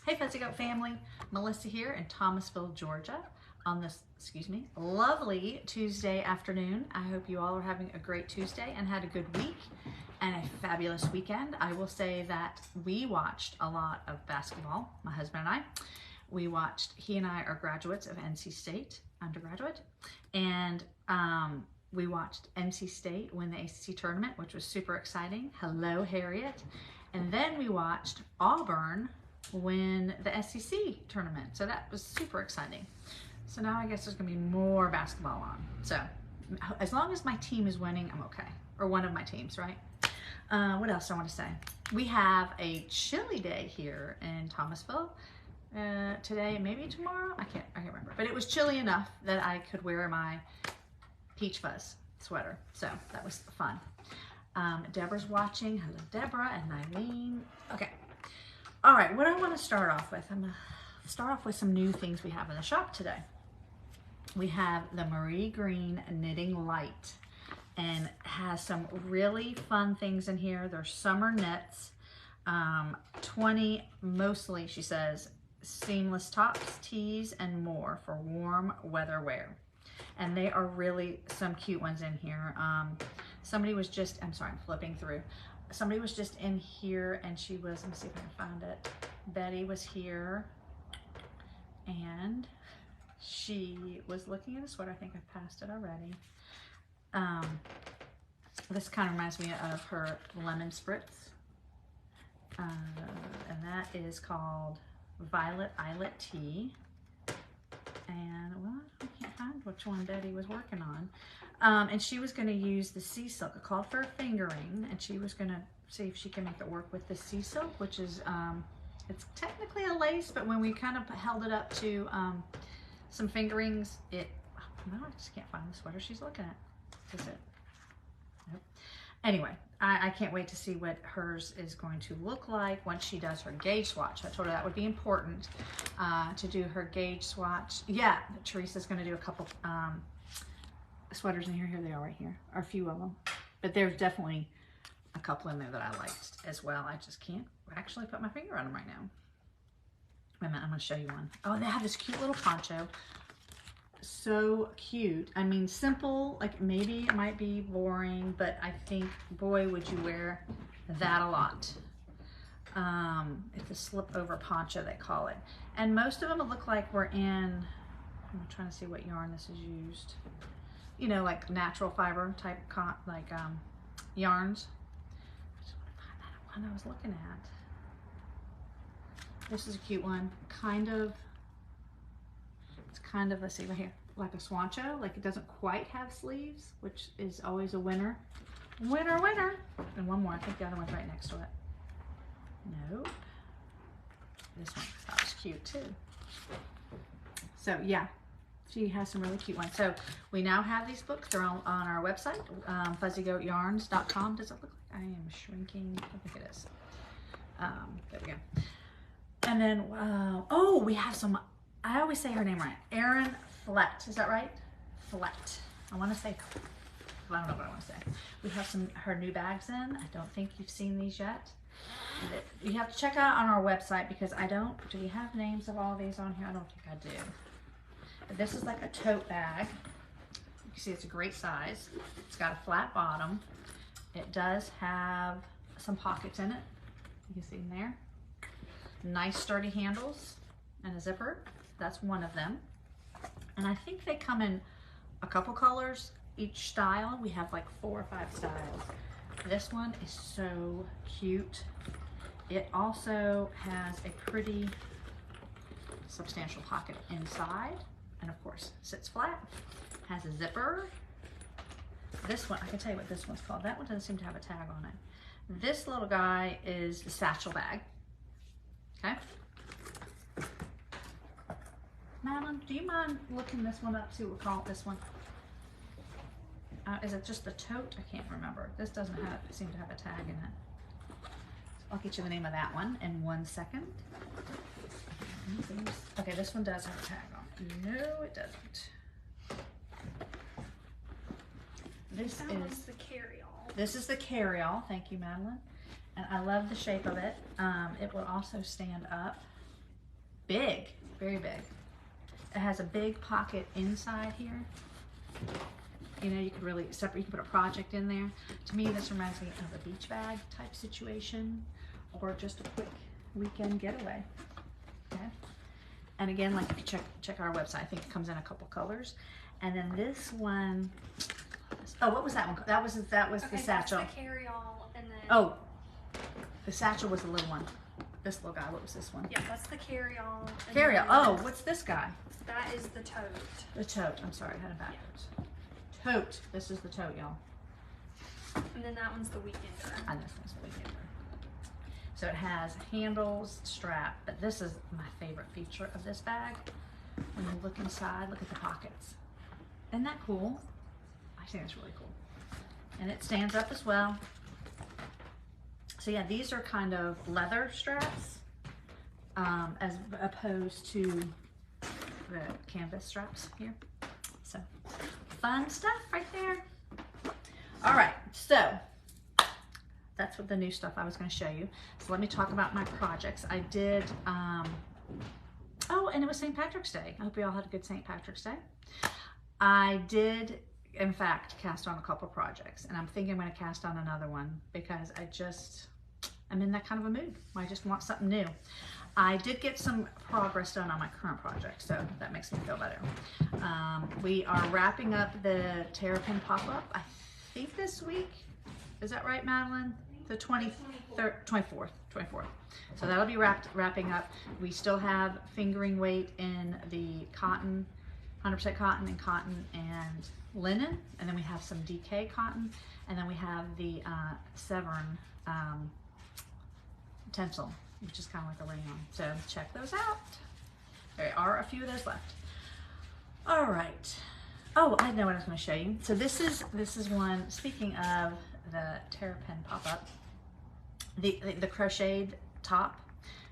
Hey Fuzzy Goat family, Melissa here in Thomasville, Georgia on this, lovely Tuesday afternoon. I hope you all are having a great Tuesday and had a good week and a fabulous weekend. I will say that we watched a lot of basketball, my husband and I. He and I are graduates of NC State, undergraduate, and we watched NC State win the ACC tournament, which was super exciting. Hello, Harriet. And then we watched Auburn win the SEC tournament. So that was super exciting. So now I guess there's gonna be more basketball on. So as long as my team is winning, I'm okay. Or one of my teams, right? What else do I want to say? We have a chilly day here in Thomasville. Today, maybe tomorrow, I can't remember. But it was chilly enough that I could wear my Peach Fuzz sweater. So that was fun. Deborah's watching. Hello, Deborah and Eileen. Okay. All right, what I want to start off with, I'm going to start off with some new things we have in the shop today. We have the Marie Green Knitting Light, and has some really fun things in here. They're summer knits, 20 mostly, she says, seamless tops, tees, and more for warm weather wear. And they are really some cute ones in here. Somebody was just, I'm sorry, I'm flipping through. Somebody was just in here and she was, let me see if I can find it. Betty was here and she was looking at a sweater. I think I passed it already. This kind of reminds me of her lemon spritz. And that is called Violet Eyelet Tea. And well, I can't find which one Betty was working on. And she was going to use the sea silk. It called for a fingering, and she was going to see if she can make it work with the sea silk, which is, it's technically a lace, but when we kind of held it up to some fingerings, no, I just can't find the sweater she's looking at. Is it? Nope. Anyway, I can't wait to see what hers is going to look like once she does her gauge swatch. I told her that would be important to do her gauge swatch. Yeah, Teresa's going to do a couple sweaters in here. Here they are right here, or a few of them. But there's definitely a couple in there that I liked as well. I just can't actually put my finger on them right now. Wait a minute, I'm going to show you one. Oh, they have this cute little poncho. So cute. I mean, simple, like maybe it might be boring, but I think, boy, would you wear that a lot. It's a slip over poncho, they call it. And most of them look like we're in, I'm trying to see what yarn this is used. You know, like natural fiber type, yarns. I just want to find that one I was looking at. This is a cute one. It's kind of, let's see right here, like a swancho. Like it doesn't quite have sleeves, which is always a winner. Winner, winner. And one more, I think the other one's right next to it. Nope. This one, that was cute too. So yeah, she has some really cute ones. So we now have these books. They're on our website, fuzzygoatyarns.com. Does it look like I am shrinking? I think it is. There we go. And then, oh, we have some, I always say her name right. Erin Flett, is that right? Flett. I want to say, I don't know what I want to say. We have her new bags in. I don't think you've seen these yet. You have to check out on our website because do we have names of all these on here? I don't think I do. But this is like a tote bag. You can see it's a great size. It's got a flat bottom. It does have some pockets in it. You can see in there. Nice sturdy handles and a zipper. That's one of them. And I think they come in a couple colors each style. We have like 4 or 5 styles. This one is so cute. It also has a pretty substantial pocket inside, and of course sits flat. Has a zipper. This one, I can tell you what this one's called. That one doesn't seem to have a tag on it. This little guy is the satchel bag. Okay. Madeline, do you mind looking this one up, see what we call this one? Is it just the tote? I can't remember. This doesn't seem to have a tag in it. I'll get you the name of that one in 1 second. Okay, this one does have a tag on. No, it doesn't. This is the carry-all. This is the carry-all. Thank you, Madeline. And I love the shape of it. It will also stand up. big, very big. It has a big pocket inside here. You know, you could really separate, you can put a project in there. To me, this reminds me of a beach bag type situation or just a quick weekend getaway, okay? And again, like if you check our website, I think it comes in a couple colors. And then this one, oh, what was that one? That was okay, the satchel. That's the carry-all, and then. Oh, the satchel was the little one. This little guy, what was this one? Yeah, that's the carry-all. Carry-all, oh, what's this guy? That is the tote. The tote, I'm sorry, I had it backwards. Yeah. Tote, this is the tote, y'all. And then that one's the weekender. And this one's the weekender. So it has handles, strap, but this is my favorite feature of this bag. When you look inside, look at the pockets. Isn't that cool? I think it's really cool. And it stands up as well. So yeah, these are kind of leather straps as opposed to the canvas straps here. So fun stuff right there. All right, so that's what the new stuff I was going to show you. So let me talk about my projects. I did, oh, and it was St. Patrick's Day. I hope you all had a good St. Patrick's Day. I did, in fact, cast on a couple projects, and I'm thinking I'm going to cast on another one because I'm in that kind of a mood. I just want something new. I did get some progress done on my current project, so that makes me feel better. We are wrapping up the Terrapin pop-up, I think this week. Is that right, Madeline? The 24th. So that'll be wrapping up. We still have fingering weight in the cotton, 100% cotton and linen, and then we have some DK cotton, and then we have the Severn Tencel, which is kind of like a rayon. So check those out. There are a few of those left. All right. Oh, I know what I was going to show you. So this is one. Speaking of the Terrapin pop-up, the crocheted top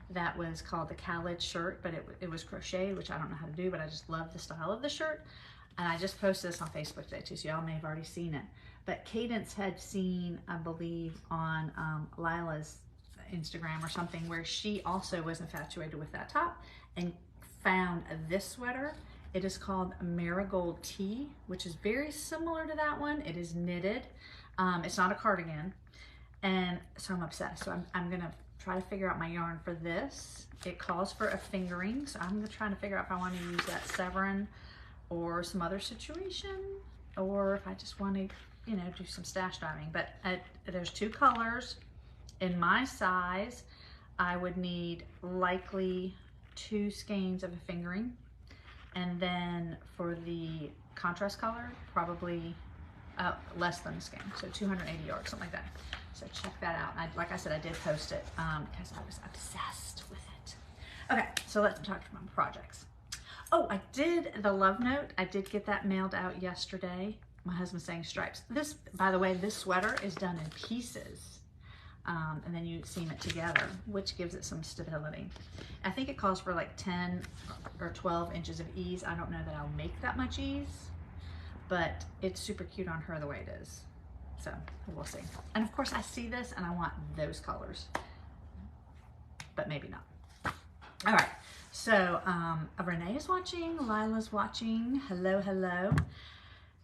that was called the Khaled shirt, but it was crocheted, which I don't know how to do, but I just love the style of the shirt. And I just posted this on Facebook today too, so y'all may have already seen it. But Cadence had seen, I believe, on Lila's Instagram or something, where she also was infatuated with that top and found this sweater. It is called Marigold Tea, which is very similar to that one. It is knitted. It's not a cardigan, and so I'm obsessed. So I'm gonna try to figure out my yarn for this. It calls for a fingering, so I'm trying to figure out if I want to use that Severn or some other situation, or if I just want to, you know, do some stash diving. But there's two colors. In my size, I would need likely 2 skeins of a fingering. And then for the contrast color, probably less than a skein, so 280 yards, something like that. So check that out. Like I said, I did post it because I was obsessed with it. Okay, so let's talk about my projects. Oh, I did the love note. I did get that mailed out yesterday. My husband's saying stripes. This, by the way, this sweater is done in pieces. And then you seam it together, which gives it some stability. I think it calls for like 10 or 12 inches of ease. I don't know that I'll make that much ease, but it's super cute on her the way it is. So we'll see. And of course I see this and I want those colors, but maybe not. All right, so Renee is watching, Lila's watching. Hello, hello.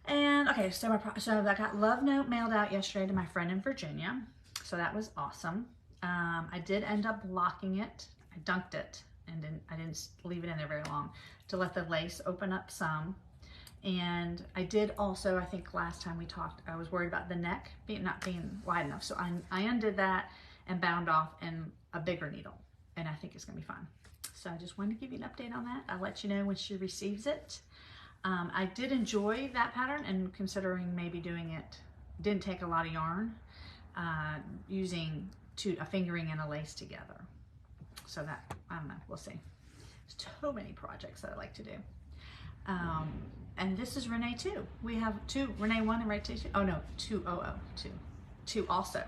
And okay, so I got love note mailed out yesterday to my friend in Virginia. So that was awesome. I did end up locking it. I dunked it and I didn't leave it in there very long to let the lace open up some. And I did also, I think last time we talked, I was worried about the neck not being wide enough. So I undid that and bound off in a bigger needle. And I think it's gonna be fun. So I just wanted to give you an update on that. I'll let you know when she receives it. I did enjoy that pattern, and considering maybe doing it, didn't take a lot of yarn. Using a fingering and a lace together. So that, I don't know, we'll see. There's so many projects that I like to do. And this is Renee 2. We have 2, Renee 1 and Renee 2. Oh no, 2 also.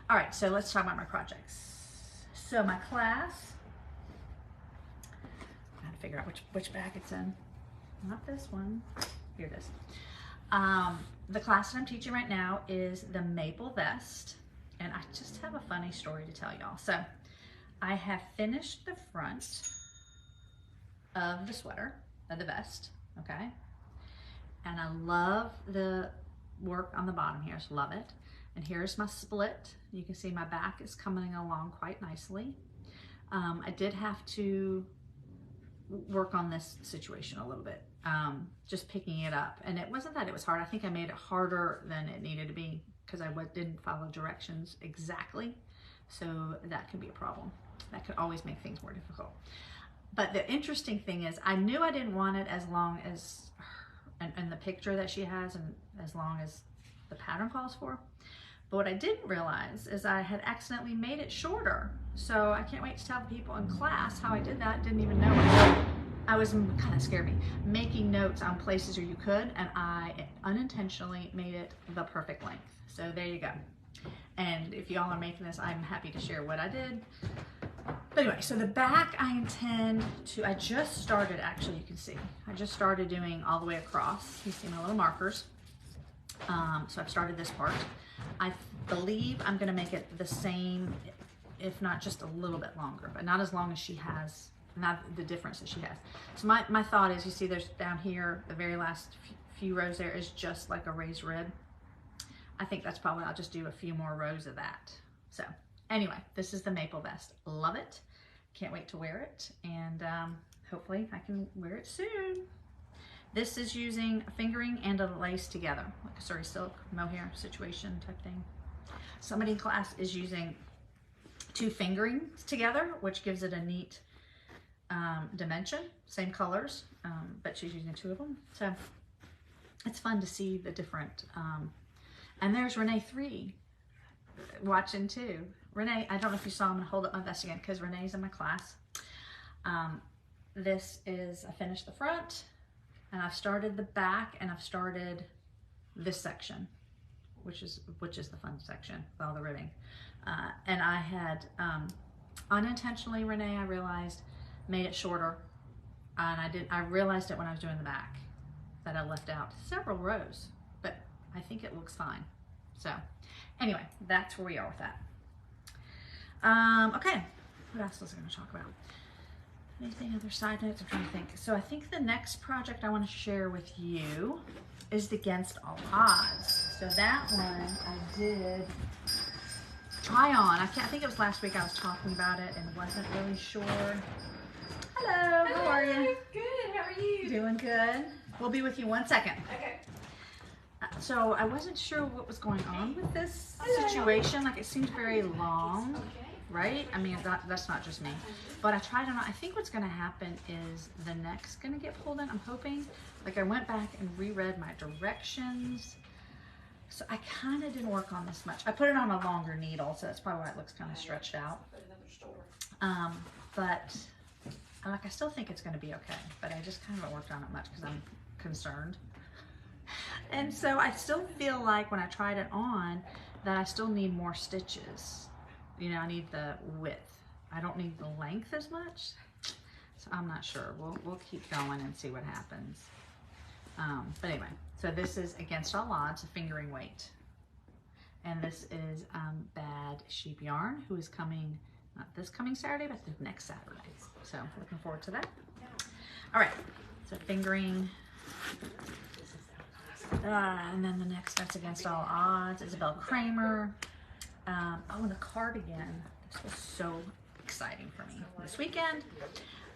All right, so let's talk about my projects. So my class, I have to figure out which bag it's in. Not this one, here it is. The class that I'm teaching right now is the Maple Vest, and I just have a funny story to tell y'all. So I have finished the front of the sweater, of the vest, okay? And I love the work on the bottom here, so love it. And here's my split. You can see my back is coming along quite nicely. I did have to work on this situation a little bit, just picking it up. And it wasn't that it was hard. I think I made it harder than it needed to be because I didn't follow directions exactly. So that could be a problem. That could always make things more difficult. But the interesting thing is I knew I didn't want it as long as and the picture that she has and as long as the pattern calls for. But what I didn't realize is I had accidentally made it shorter. So I can't wait to tell the people in class how I did that. Didn't even know it. I was kind of scared me making notes on places where you could, and I unintentionally made it the perfect length. So there you go. And if y'all are making this, I'm happy to share what I did. But anyway, so the back I just started, actually, you can see, I just started doing all the way across. You see my little markers. So I've started this part. I believe I'm gonna make it the same, if not just a little bit longer, but not as long as she has, not the difference that she has. So my thought is, you see there's down here, the very last few rows there is just like a raised rib. I think that's probably, I'll just do a few more rows of that. So anyway, this is the maple vest. Love it. Can't wait to wear it. And hopefully I can wear it soon. This is using a fingering and a lace together, like a Surrey silk mohair situation type thing. Somebody in class is using 2 fingerings together, which gives it a neat dimension, same colors, but she's using 2 of them. So it's fun to see the different, and there's Renee 3 watching too. Renee, I don't know if you saw, I'm gonna hold up my vest again because Renee's in my class. This is, I finished the front and I've started the back and I've started this section, which is the fun section with all the ribbing. And I had unintentionally, Renee, I realized, made it shorter. And I realized it when I was doing the back, that I left out several rows, but I think it looks fine. So anyway, that's where we are with that. Okay, what else was I gonna talk about? Anything other side notes? I'm trying to think. So I think the next project I want to share with you is the Against All Odds. So that one I did try on. I think it was last week I was talking about it and wasn't really sure. Hello, how are you? Good, how are you? Doing good. We'll be with you 1 second. Okay. So I wasn't sure what was going on with this situation. Like, it seemed very long. Right? I mean, that's not just me. But I tried it on. I think what's going to happen is the neck's going to get pulled in. I'm hoping. Like, I went back and reread my directions. So I kind of didn't work on this much. I put it on a longer needle, so that's probably why it looks kind of stretched out. But like, I still think it's going to be okay. But I just kind of haven't worked on it much because I'm concerned. And so I still feel like when I tried it on that I still need more stitches. You know, I need the width. I don't need the length as much. So I'm not sure. We'll keep going and see what happens. But anyway, so this is Against All Odds, a fingering weight. And this is Bad Sheep Yarn, who is coming, not this coming Saturday, but the next Saturday. So looking forward to that. All right, so fingering. And then the next, that's Against All Odds, Isabel Kramer. Oh, and the cardigan. This was so exciting for me. This weekend,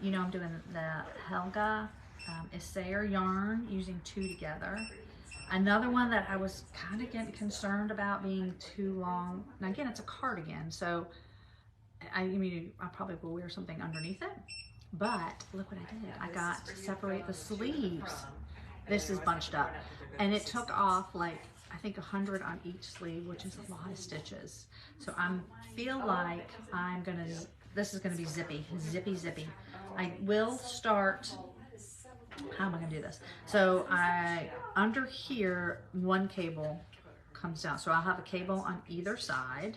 you know, I'm doing the Helga Issayer yarn using 2 together. Another one that I was kind of getting concerned about being too long. Now again, it's a cardigan, so I mean, I probably will wear something underneath it. But look what I did. I got to separate the sleeves. This is bunched up, and it took off like, I think 100 on each sleeve, which is a lot of stitches. So I feel like this is gonna be zippy. I will start, how am I gonna do this? So under here, 1 cable comes down. So I'll have a cable on either side,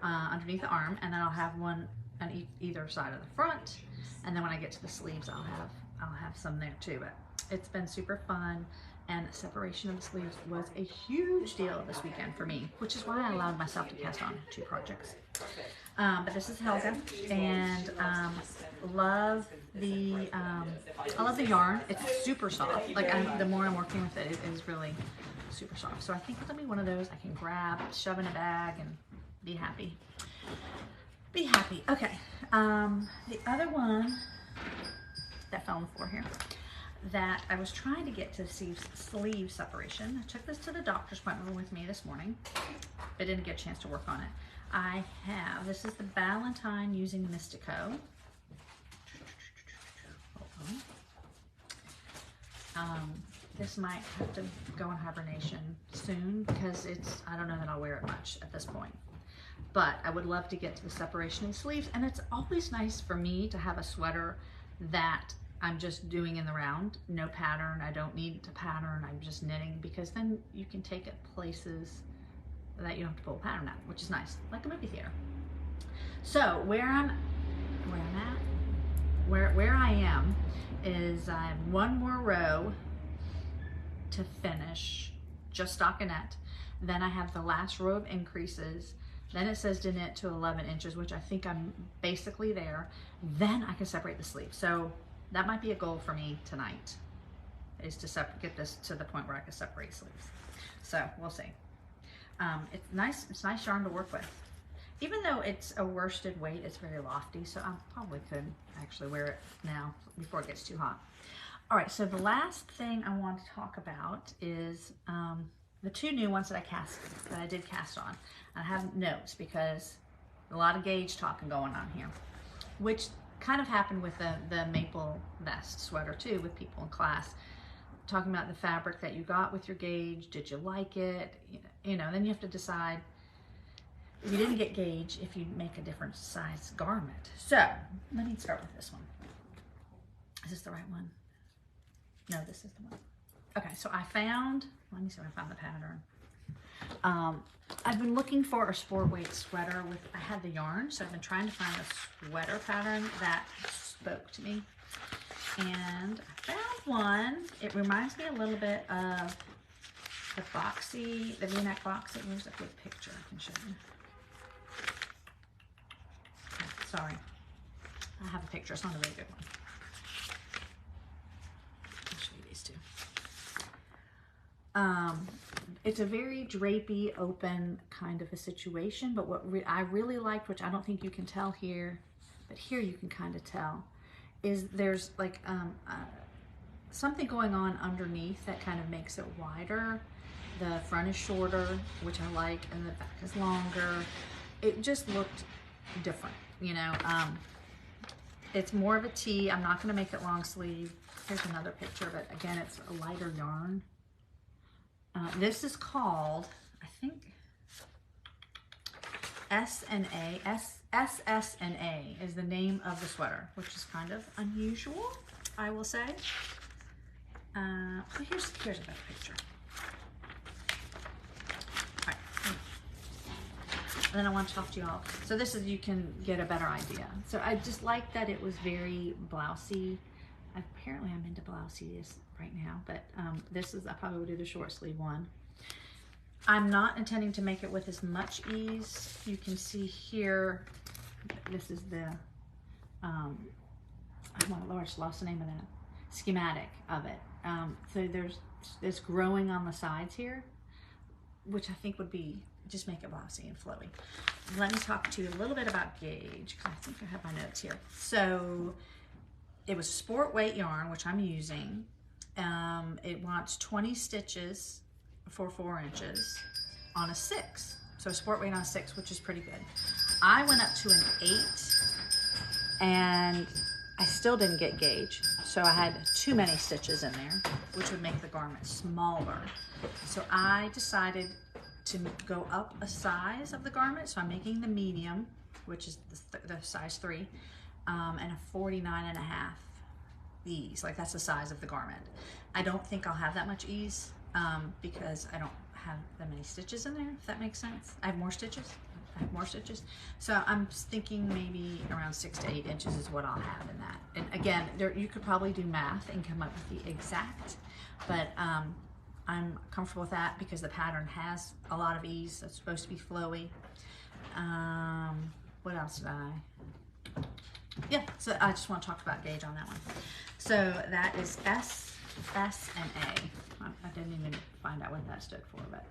underneath the arm, and then I'll have one on either side of the front. And then when I get to the sleeves, I'll have some there too. But it's been super fun. And separation of the sleeves was a huge deal this weekend for me, which is why I allowed myself to cast on 2 projects. But this is Helga, and love the I love the yarn. It's super soft. Like the more I'm working with it, it is really super soft. So I think it'll be one of those I can grab, shove in a bag, and be happy. Be happy. Okay. The other one that fell on the floor here that I was trying to get to sleeve separation. I took this to the doctor's appointment with me this morning, but didn't get a chance to work on it. I have, this is the Ballantine using Mystico. Hold on. This might have to go in hibernation soon because I don't know that I'll wear it much at this point. But I would love to get to the separation in sleeves, and it's always nice for me to have a sweater that I'm just doing in the round, no pattern. I don't need to pattern, I'm just knitting, because then you can take it places that you don't have to pull a pattern out, which is nice, like a movie theater. So where I am is I have one more row to finish, just stockinette. Then I have the last row of increases. Then it says to knit to 11 inches, which I think I'm basically there. Then I can separate the sleeve. So that might be a goal for me tonight, is to get this to the point where I can separate sleeves. So we'll see. It's nice yarn to work with. Even though it's a worsted weight, it's very lofty, so I probably could actually wear it now before it gets too hot. All right, so the last thing I want to talk about is the two new ones that I did cast on. I have notes because a lot of gauge talking going on here, which kind of happened with the maple vest sweater too, with people in class talking about the fabric that you got with your gauge. Did you like it? You know, then you have to decide, if you didn't get gauge, if you make a different size garment. So let me start with this one. Is this the right one? No, this is the one. Okay, so let me see if I found the pattern. I've been looking for a sport weight sweater I had the yarn, so I've been trying to find a sweater pattern that spoke to me. And I found one. It reminds me a little bit of the V-neck boxy. Where's a good picture I can show you? Oh, sorry, I have a picture. It's not a very good one. I'll show you these two. It's a very drapey, open kind of a situation, but what I really liked, which I don't think you can tell here, but here you can kind of tell, is there's like something going on underneath that kind of makes it wider. The front is shorter, which I like, and the back is longer. It just looked different, you know. It's more of a tee. I'm not going to make it long sleeve. Here's another picture, but again, it's a lighter yarn. This is called, I think, S&A. SSNA is the name of the sweater, which is kind of unusual, I will say. Here's a better picture. All right. And then I want to talk to you all. So this is, you can get a better idea. So I just like that it was very blousey. Apparently I'm into blousies right now, but this is, I probably will do the short sleeve one. I'm not intending to make it with as much ease. You can see here, this is the, oh my Lord, I lost the name of that, schematic of it. So there's this growing on the sides here, which I think would be, just make it glossy and flowy. Let me talk to you a little bit about gauge, because I think I have my notes here. So it was sport weight yarn, which I'm using. It wants 20 stitches for 4 inches on a 6. So sport weight on a 6, which is pretty good. I went up to an 8 and I still didn't get gauge. So I had too many stitches in there, which would make the garment smaller. So I decided to go up a size of the garment. So I'm making the medium, which is the size 3, and a 49.5 ease. Like, that's the size of the garment. I don't think I'll have that much ease because I don't have that many stitches in there, if that makes sense. I have more stitches. So I'm thinking maybe around 6 to 8 inches is what I'll have in that. And again, you could probably do math and come up with the exact, but I'm comfortable with that because the pattern has a lot of ease. It's supposed to be flowy. what else did I? Yeah, so I just want to talk about gauge on that one. So that is S, and A. I didn't even find out what that stood for, but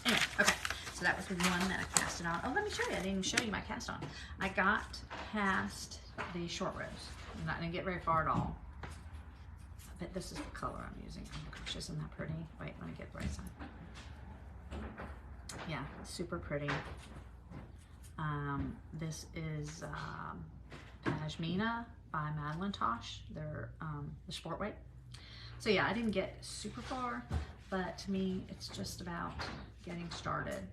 anyway, okay. So that was the one that I casted on. Oh, let me show you. I didn't even show you my cast on. I got past the short rows. I'm not going to get very far at all. But this is the color I'm using. Oh gosh, isn't that pretty? Wait, let me get the right side. Yeah, super pretty. This is Pashmina by Madeline Tosh. They're the sport weight. So yeah, I didn't get super far, but to me, it's just about getting started.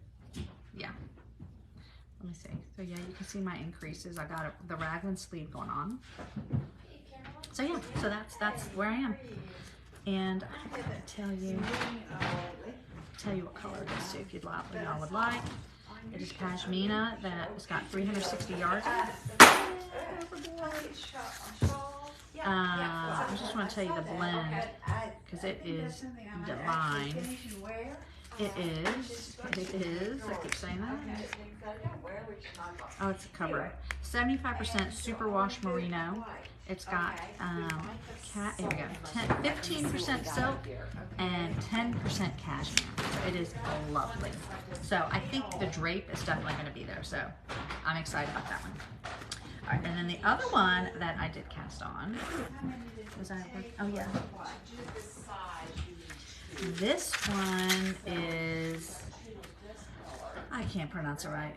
Yeah. Let me see. So yeah, you can see my increases. I got the raglan sleeve going on. So yeah, so that's where I am. And I'm gonna tell you what color it is too, if you'd like, what y'all would like. It is Pashmina that has got 360 yards. I just want to tell you the blend because it is divine. It is, I keep saying that. Oh, it's covered. 75% superwash merino. It's got, here we go, 15% silk and 10% cashmere. So it is lovely. So I think the drape is definitely going to be there. So I'm excited about that one. All right, and then the other one that I did cast on was oh yeah. This one is, I can't pronounce it right.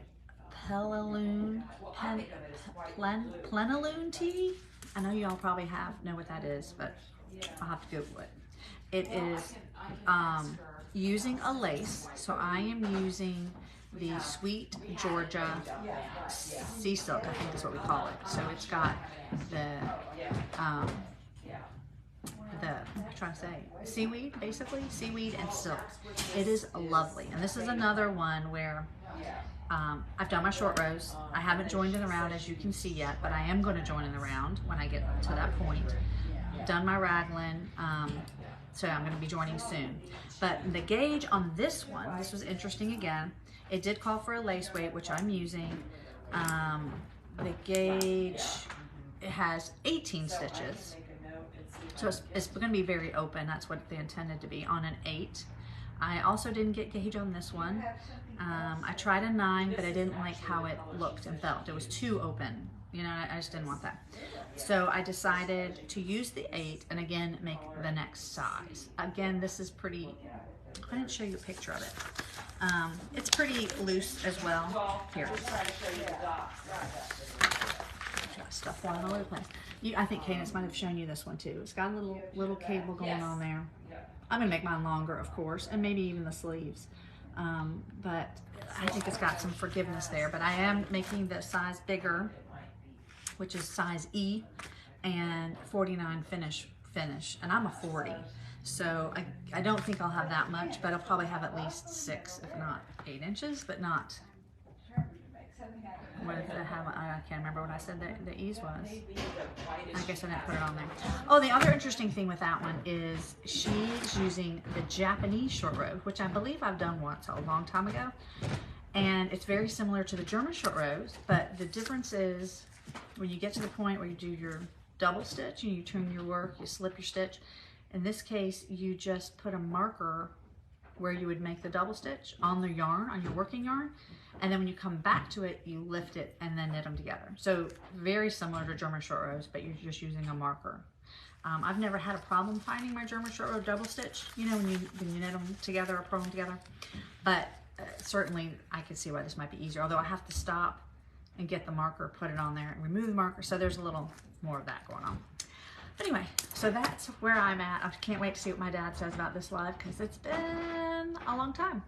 Plenilune tea. I know y'all probably know what that is, but I'll have to Google it. It is using a lace. So I am using the Sweet Georgia Sea Silk, I think is what we call it. So it's got I'm trying to say seaweed, basically seaweed and silk. It is lovely, and this is another one where I've done my short rows. I haven't joined in the round as you can see yet, but I am going to join in the round when I get to that point. Done my raglan, so I'm going to be joining soon. But the gauge on this one, this was interesting again. It did call for a lace weight, which I'm using. The gauge, it has 18 stitches. So it's going to be very open. That's what they intended to be on an 8. I also didn't get gauge on this one. I tried a 9, but I didn't like how it looked and felt. It was too open. You know, I just didn't want that. So I decided to use the 8 and again make the next size. Again, this is pretty, I didn't show you a picture of it. It's pretty loose as well. Here. Got stuff flying all over the place. I think Cadence might have shown you this one too. It's got a little cable going on there. I'm gonna make mine longer, of course, and maybe even the sleeves. But I think it's got some forgiveness there. But I am making the size bigger, which is size E, and 49 finish, and I'm a 40. So I don't think I'll have that much, but I'll probably have at least 6, if not 8 inches, but not. What did I have? I can't remember what I said the ease was. I guess I didn't put it on there. Oh, the other interesting thing with that one is she's using the Japanese short row, which I believe I've done once a long time ago. And it's very similar to the German short rows, but the difference is when you get to the point where you do your double stitch and you turn your work, you slip your stitch. In this case, you just put a marker where you would make the double stitch on the yarn, on your working yarn. And then when you come back to it, you lift it and then knit them together. So very similar to German short rows, but you're just using a marker. I've never had a problem finding my German short row double stitch, you know, when you knit them together or put them together. But certainly I could see why this might be easier, although I have to stop and get the marker, put it on there and remove the marker. So there's a little more of that going on. Anyway, so that's where I'm at. I can't wait to see what my dad says about this live because it's been a long time.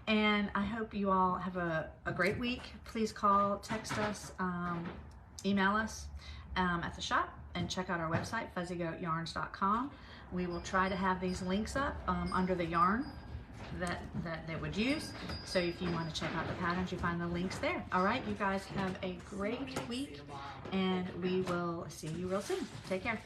And I hope you all have a great week. Please call, text us, email us at the shop, and check out our website, fuzzygoatyarns.com. We will try to have these links up under the yarn that they would use. So if you want to check out the patterns, you find the links there. All right, you guys have a great week, and we will see you real soon. Take care.